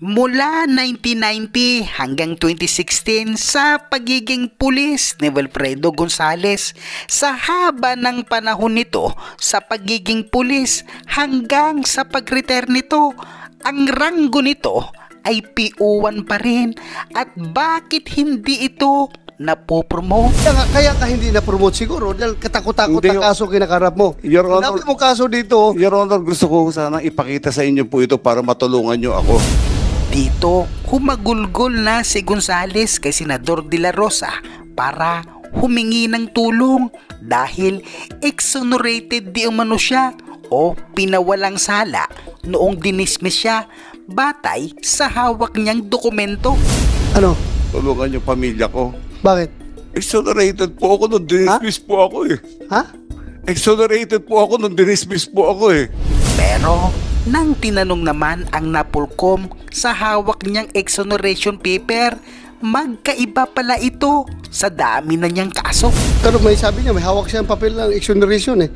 Mula 1990 hanggang 2016 sa pagiging pulis ni Wilfredo Gonzales, sa haba ng panahon nito sa pagiging pulis hanggang sa pag-retire nito, ang ranggo nito ay PO1 pa rin. At bakit hindi ito napopromote? Kaya ka hindi na-promote siguro dahil katakot-takot ang kaso kinakarap mo. Your Honor, mo kaso dito. Your Honor, gusto ko sana ipakita sa inyo po ito para matulungan nyo ako. Dito, humagulgol na si Gonzales kay Senador De La Rosa para humingi ng tulong dahil exonerated di umano siya o pinawalang sala noong dinismiss siya batay sa hawak niyang dokumento. Ano? Tulungan yung pamilya ko. Bakit? Exonerated po ako nung dinismiss po ako eh. Ha? Exonerated po ako nung dinismiss po ako eh. Pero nang tinanong naman ang NAPOLCOM sa hawak niyang exoneration paper, magkaiba pala ito sa dami na niyang kaso. Pero may sabi niya, may hawak siyang papel ng exoneration eh.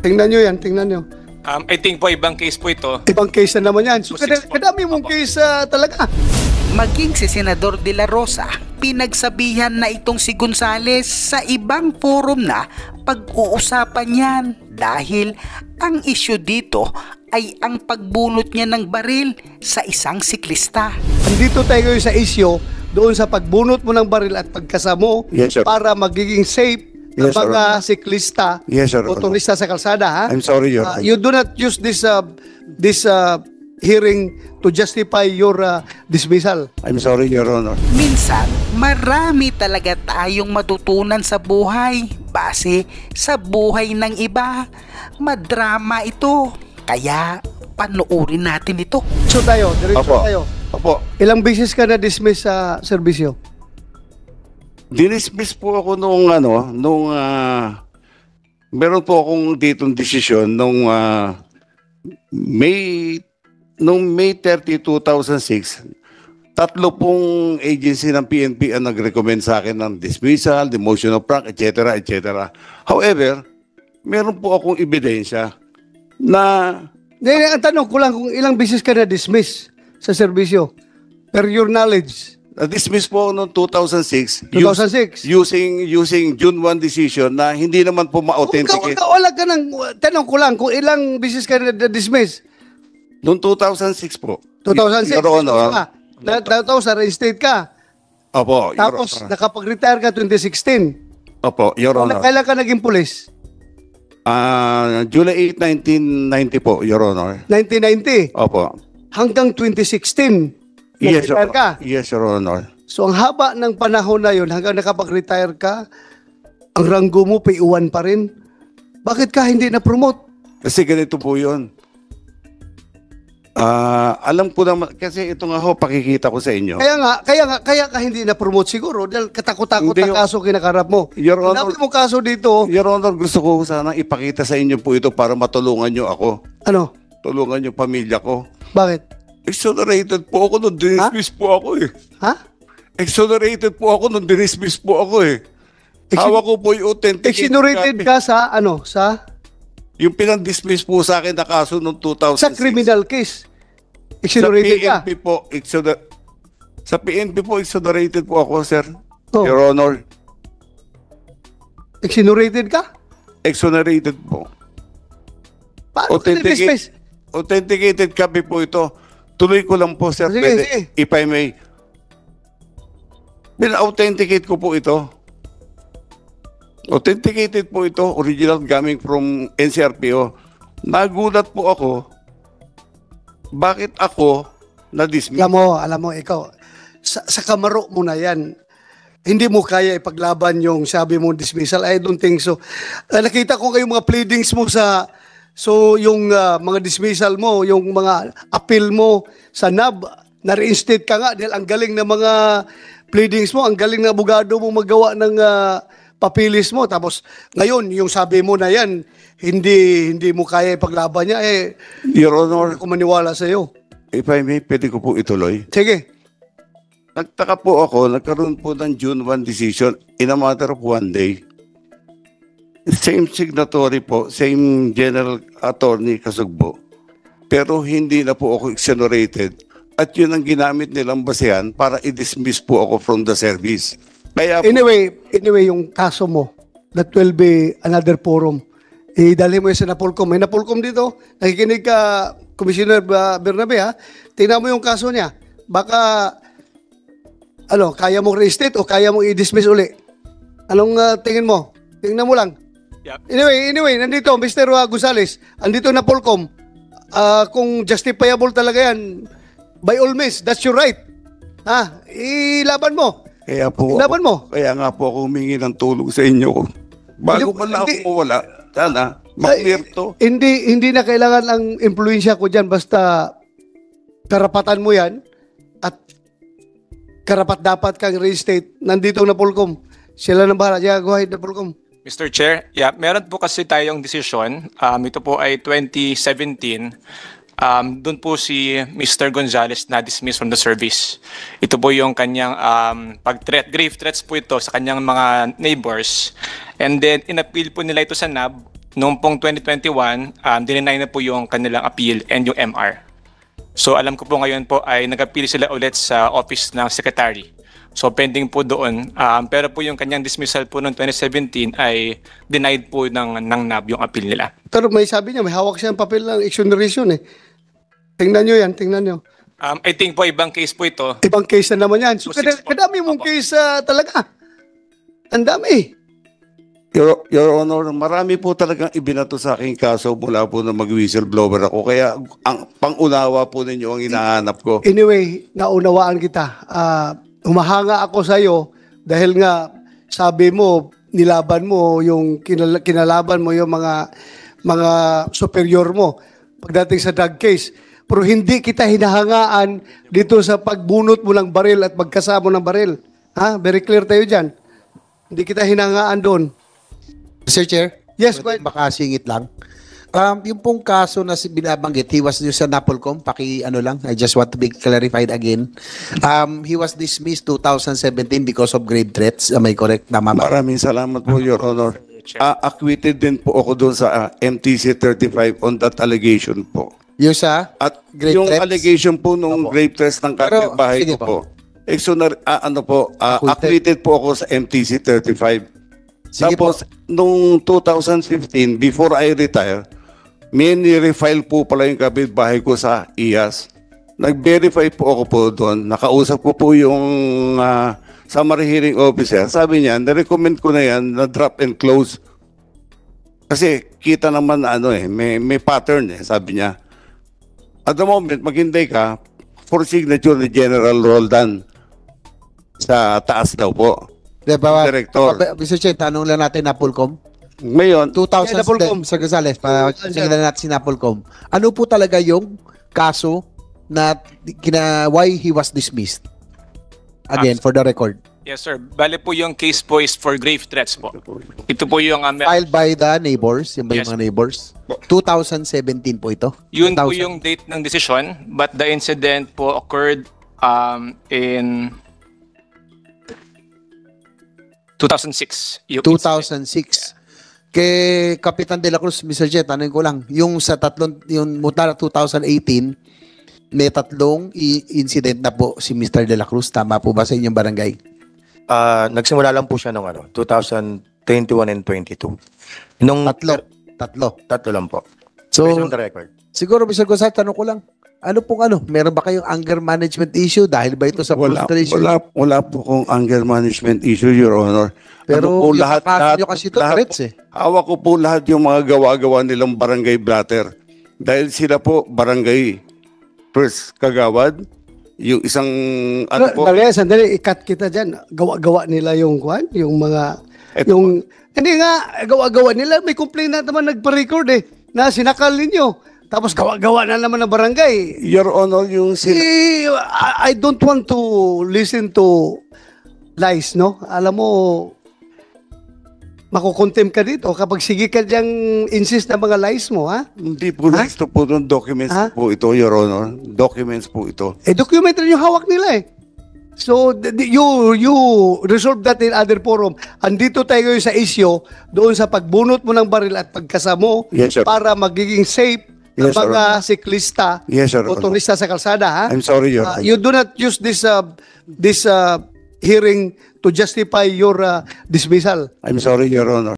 Tingnan niyo yan, tingnan niyo. I think po ibang case po ito. Ibang case na naman yan. So, kadami mong case talaga. Maging si Senador De La Rosa, pinagsabihan na itong si Gonzales sa ibang forum na pag-uusapan yan dahil ang issue dito ay ang pagbunot niya ng baril sa isang siklista. Andito tayo sa issue doon sa pagbunot mo ng baril at pagkasamo. Yes, sir. Para magiging safe ng Yes, sir. mga siklista, Yes, sir. motorista sa kalsada. Ha? I'm sorry, Your Honor. You do not use this hearing to justify your dismissal. I'm sorry, Your Honor. Minsan, marami talaga tayong matutunan sa buhay base sa buhay ng iba. Madrama ito. Kaya panoorin natin ito. So tayo, diretso Opo. tayo. Opo. Ilang beses ka na-dismiss sa serbisyo? Dinismiss po ako nung meron po akong ditong desisyon nung May 30, 2006. Tatlo pong agency ng PNP ang nag-recommend sa akin ng dismissal, demotion of rank, etc., etc. However, meron po akong ebidensya na Ang tanong ko lang kung ilang beses ka na-dismiss sa serbisyo? Per your knowledge. dismiss po ako noong 2006. 2006? Using June 1 decision na hindi naman po ma-authenticate. Wala ka ng, tanong ko lang kung ilang beses ka na-dismiss? Noong 2006 po. 2006? Your Honor. Tapos reinstate ka. Opo, Your Tapos Honor. nakapag-retire ka 2016. Opo, Your Honor. Kailan ka naging pulis? July 8, 1990 po, Your Honor. 1990. Opo. Hanggang 2016. Yes, Your Nag-retire ka. Yes, Your Honor. So ang haba ng panahon na yun, hanggang nakapag-retire ka, ang ranggo mo PO1 pa rin. Bakit ka hindi na-promote? Kasi ganito po yun. Alam ko naman, kasi ito nga ho, pakikita ko sa inyo. Kaya ka hindi na-promote siguro dahil katakot-takot Hindi, ang kaso kinakarap mo. Your Honor. Dami mo kaso dito. Your Honor, gusto ko sana ipakita sa inyo po ito para matulungan nyo ako. Ano? Tulungan yung pamilya ko. Bakit? Exonerated po ako nung dinismiss po ako eh. Ha? Exonerated po ako nung dinismiss po ako eh. Hawak ko po yung authentic. Exonerated ka sa ano? Sa Yung pinang-dismiss po sa akin na kaso noong 2006. sa criminal case. Sa Exonerated ka. PNP po, sa PNP po, exonerated po ako, sir. Oh. Your Honor. Exonerated ka? Exonerated po. Paano ka na-dismiss? Authenticated copy po ito. Tuloy ko lang po, sir. Sige, Pwede, sige. if I may. Authenticate ko po ito. Authenticated po ito. Original coming from NCRPO. Nagulat po ako. Bakit ako na-dismiss? Alam mo, ikaw, sa kamaro mo na yan, hindi mo kaya ipaglaban yung sabi mo dismissal. I don't think so. Nakita ko kayong mga pleadings mo yung mga dismissal mo, yung mga appeal mo sa NAB, na-reinstate ka nga dahil ang galing ng mga pleadings mo, ang galing ng abogado mo magawa ng papilis mo. Tapos ngayon, yung sabi mo na yan, hindi mo kaya ipaglaban niya, Your Honor, hindi ko maniwala sa iyo. if I may, pwede ko po ituloy. Sige. Nagtaka po ako, nagkaroon po ng June 1 decision in a matter of 1 day. Same signatory po, same General Attorney Kasugbo. Pero hindi na po ako exonerated At yun ang ginamit nilang basehan para i-dismiss po ako from the service. Kaya po, Anyway, yung kaso mo, that will be another forum. Idali mo yun sa Napolcom. May Napolcom dito. Nakikinig ka, Commissioner Bernabe, ha? Tingnan mo yung kaso niya. Baka, kaya mong reinstate o kaya mong i-dismiss uli. Anong tingin mo? Tingnan mo lang. Yep. Anyway, nandito, Mr. Gonzales. Andito na Polcom. Kung justifiable talaga yan, by all means, that's your right. Ilaban mo. kaya po, Laban mo. kaya nga po ako humingi ng tulong sa inyo. Bago man lang Hindi. ako mawala, sana, mag-clear to. Hindi na kailangan ang impluensya ko dyan. Basta karapatan mo yan at karapat dapat kang reinstate. Nandito na Polcom. Sila na bahala. Yeah, go ahead na Polcom. Mr. Chair, meron po kasi tayong desisyon. Ito po ay 2017. Doon po si Mr. Gonzales na dismissed from the service. Ito po yung kanyang grave threats po ito sa kanyang mga neighbors. And then inappeal po nila ito sa NAB. Noong pong 2021, dinenay na po yung kanilang appeal and yung MR. So alam ko po ngayon po ay nag-appeal sila ulit sa office ng secretary. So pending po doon. Pero po yung kanyang dismissal po noong 2017 ay denied po ng NAB yung appeal nila. Pero may sabi niya, may hawak siyang papel ng exoneration eh. Tingnan nyo yan, tingnan nyo. I think po ibang case po ito. Ibang case na naman yan. So, So, six po. kadami mong case talaga. Ang dami. Your Honor, marami po talagang ibinato sa aking kaso mula po na mag-whistleblower ako. Kaya ang pangunawa po ninyo ang hinahanap ko. Anyway, naunawaan kita. Humahanga ako sa'yo dahil nga sabi mo, nilaban mo yung kinalaban mo yung mga superior mo pagdating sa drug case. Pero hindi kita hinahangaan dito sa pagbunot mo ng baril at pagkasamo ng baril. Very clear tayo dyan. Hindi kita hinahangaan doon. Mr. Chair? Yes, Pwede makasingit lang. Yung pong kaso na binabanggit, he was sa Napolcom, I just want to be clarified again. He was dismissed 2017 because of grave threats. Am I correct? Tama ba? Maraming salamat po, Your Honor. Acquitted din po ako doon sa MTC 35 on that allegation po. Yung sa At grave yung threats? allegation po nung grave threats ng Pero, kapitbahay sige ko po, acquitted po ako sa MTC 35. Sige Tapos, nung 2015, before I retire, may ni-refile po pala yung kapitbahay ko sa IAS. Nag-verify po ako po doon. Nakausap ko po yung summary hearing officer. Sabi niya, na-recommend ko na yan na drop and close. Kasi kita naman na may pattern sabi niya. At the moment, maghintay ka for signature ni General Roldan sa taas daw po. Director. Mr. Chair, tanong lang natin Napolcom. Ngayon, 2000, Napolcom. Mr. Gonzales, sige lang natin si Napolcom. Ano po talaga yung kaso na why he was dismissed? Again, for the record. Yes, sir. Bale po yung case po is for grave threats po. Ito po yung Filed by the neighbors, yung ba yung Yes. mga neighbors? 2017 po ito. yun po 2000. yung date ng decision, but the incident po occurred in 2006. Yung 2006. Kay Kapitan De La Cruz, Mr. Jet, tanong ko lang, yung sa yung mula 2018, may tatlong incident na po si Mr. De La Cruz. Tama po ba sa inyong barangay? Nagsimula lang po siya nung 2021 and 22. Nung Tatlo. lang po. So, Based on the record. siguro, Mr. Gonzales, tanong ko lang, meron ba kayong anger management issue dahil ba ito sa frustration? wala po kong anger management issue, Your Honor. Pero Ano po, yung kaso nyo kasi ito, threats hawak ko po lahat yung mga gawa-gawa nilang barangay blatter. Dahil sila po barangay first kagawad, yung isang Sandali, ikat kita dyan. Gawa-gawa nila yung yung mga, Eto hindi nga, gawa-gawa nila. May complaint na naman nagpa-record na sinakal ninyo. Tapos gawa-gawa na naman ng barangay. Your Honor, yung I don't want to listen to lies, no? Alam mo, makukontempt ka dito kapag sige ka diyang insist na mga lies mo, ha? hindi po listo po ng documents po ito, Your Honor. Documents po ito. Documentary yung hawak nila So, you resolve that in other forum. Andito tayo ngayon sa issue doon sa pagbunot mo ng baril at pagkasamo Yes, sir. para magiging safe Yes, Your mga siklista, Yes, Your Honor. motorista sa kalsada, ha? I'm sorry, Your Honor. You do not use this hearing to justify your dismissal. I'm sorry, Your Honor.